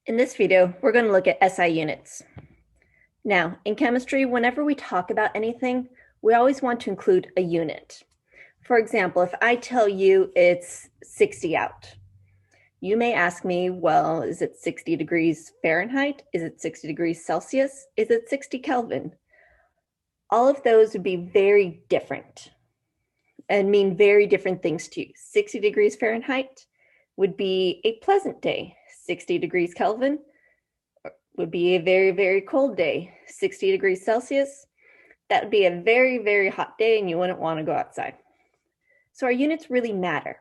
In this video, we're going to look at SI units. Now, in chemistry, whenever we talk about anything, we always want to include a unit. For example, if I tell you it's 60 out, you may ask me, well, is it 60 degrees Fahrenheit? Is it 60 degrees Celsius? Is it 60 Kelvin? All of those would be very different and mean very different things to you. 60 degrees Fahrenheit would be a pleasant day. 60 degrees Kelvin would be a very, very cold day. 60 degrees Celsius, that would be a very, very hot day and you wouldn't want to go outside. So our units really matter.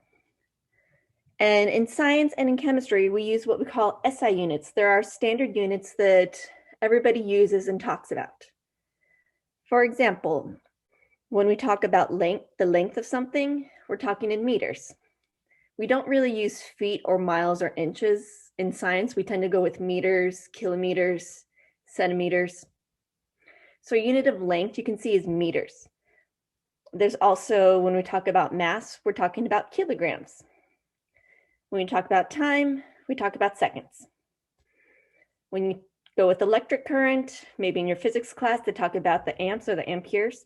And in science and in chemistry, we use what we call SI units. There are standard units that everybody uses and talks about. For example, when we talk about length, the length of something, we're talking in meters. We don't really use feet or miles or inches in science. We tend to go with meters, kilometers, centimeters. So a unit of length you can see is meters. There's also, when we talk about mass, we're talking about kilograms. When we talk about time, we talk about seconds. When you go with electric current, maybe in your physics class, they talk about the amps or the amperes.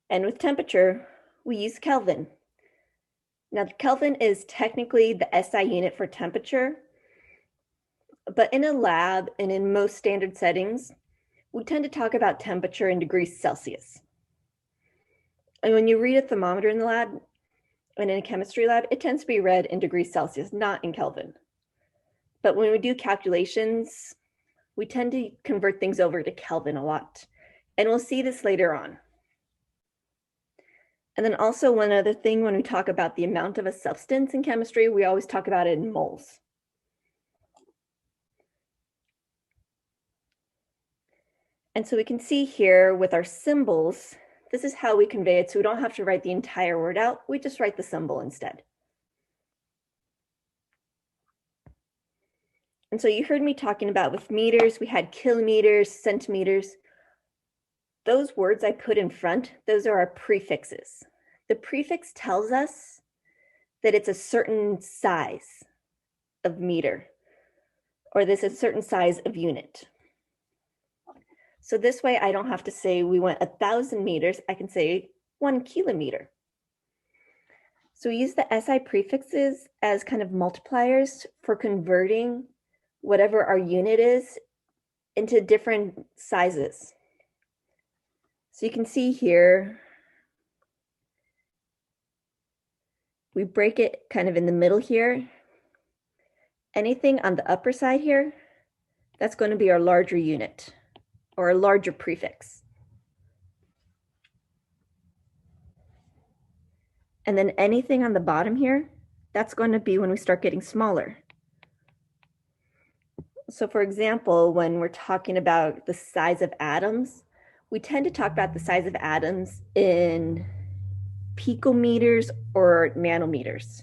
And with temperature, we use Kelvin. Now, Kelvin is technically the SI unit for temperature, but in a lab and in most standard settings, we tend to talk about temperature in degrees Celsius. And when you read a thermometer in the lab, and in a chemistry lab, it tends to be read in degrees Celsius, not in Kelvin. But when we do calculations, we tend to convert things over to Kelvin a lot. And we'll see this later on. And then also one other thing, when we talk about the amount of a substance in chemistry, we always talk about it in moles. And so we can see here with our symbols, this is how we convey it. So we don't have to write the entire word out. We just write the symbol instead. And so you heard me talking about with meters, we had kilometers, centimeters. Those words I put in front, those are our prefixes. The prefix tells us that it's a certain size of meter, or this is a certain size of unit. So this way I don't have to say we went 1,000 meters, I can say 1 kilometer. So we use the SI prefixes as kind of multipliers for converting whatever our unit is into different sizes. So you can see here, we break it kind of in the middle here. Anything on the upper side here, that's going to be our larger unit or a larger prefix. And then anything on the bottom here, that's going to be when we start getting smaller. So for example, when we're talking about the size of atoms, we tend to talk about the size of atoms in picometers or nanometers.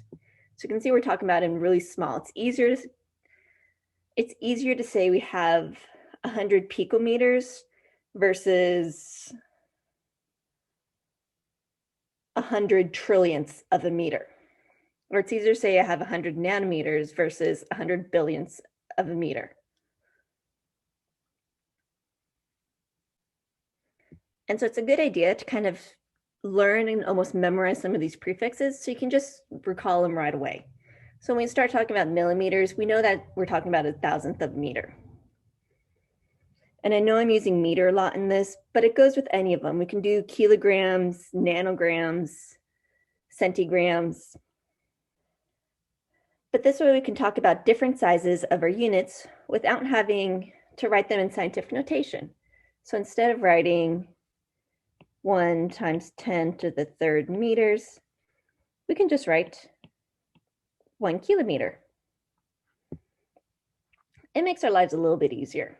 So you can see we're talking about in really small. It's easier to say we have 100 picometers versus 100 trillionths of a meter. Or it's easier to say I have 100 nanometers versus 100 billionths of a meter. And so it's a good idea to kind of learn and almost memorize some of these prefixes so you can just recall them right away. So when we start talking about millimeters, we know that we're talking about 1,000th of a meter. And I know I'm using meter a lot in this, but it goes with any of them. We can do kilograms, nanograms, centigrams. But this way we can talk about different sizes of our units without having to write them in scientific notation. So instead of writing 1 times 10 to the third meters, we can just write 1 kilometer. It makes our lives a little bit easier.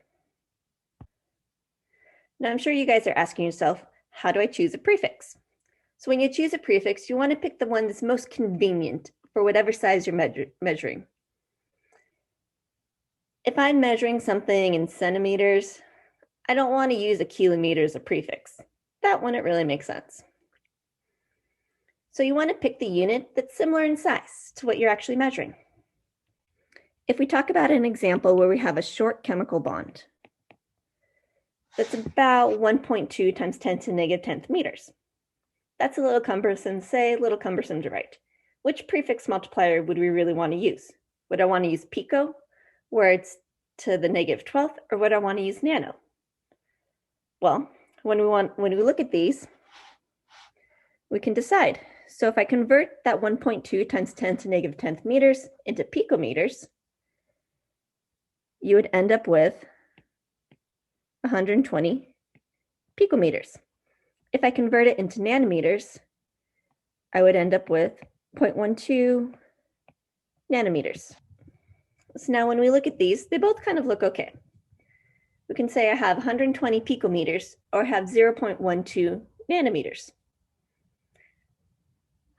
Now I'm sure you guys are asking yourself, how do I choose a prefix? So when you choose a prefix, you want to pick the one that's most convenient for whatever size you're measuring. If I'm measuring something in centimeters, I don't want to use a kilometer as a prefix. That wouldn't really make sense. So you want to pick the unit that's similar in size to what you're actually measuring. If we talk about an example where we have a short chemical bond, that's about 1.2 times 10 to the negative 10th meters. That's a little cumbersome to say, a little cumbersome to write. Which prefix multiplier would we really want to use? Would I want to use pico, where it's to the negative 12th, or would I want to use nano? Well, when we look at these, we can decide. So if I convert that 1.2 times 10 to negative 10th meters into picometers, you would end up with 120 picometers. If I convert it into nanometers, I would end up with 0.12 nanometers. So now when we look at these, they both kind of look okay. We can say I have 120 picometers or have 0.12 nanometers.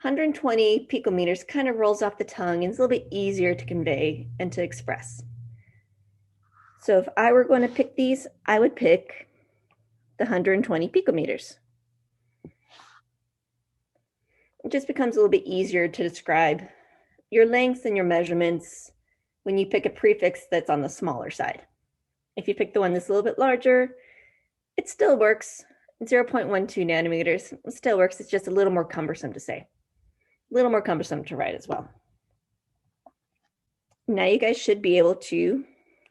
120 picometers kind of rolls off the tongue and is a little bit easier to convey and to express. So if I were going to pick these, I would pick the 120 picometers. It just becomes a little bit easier to describe your lengths and your measurements when you pick a prefix that's on the smaller side. If you pick the one that's a little bit larger, it still works. 0.12 nanometers, it still works. It's just a little more cumbersome to say. A little more cumbersome to write as well. Now you guys should be able to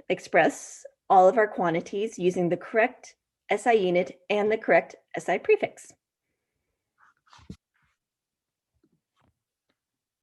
express all of our quantities using the correct SI unit and the correct SI prefix.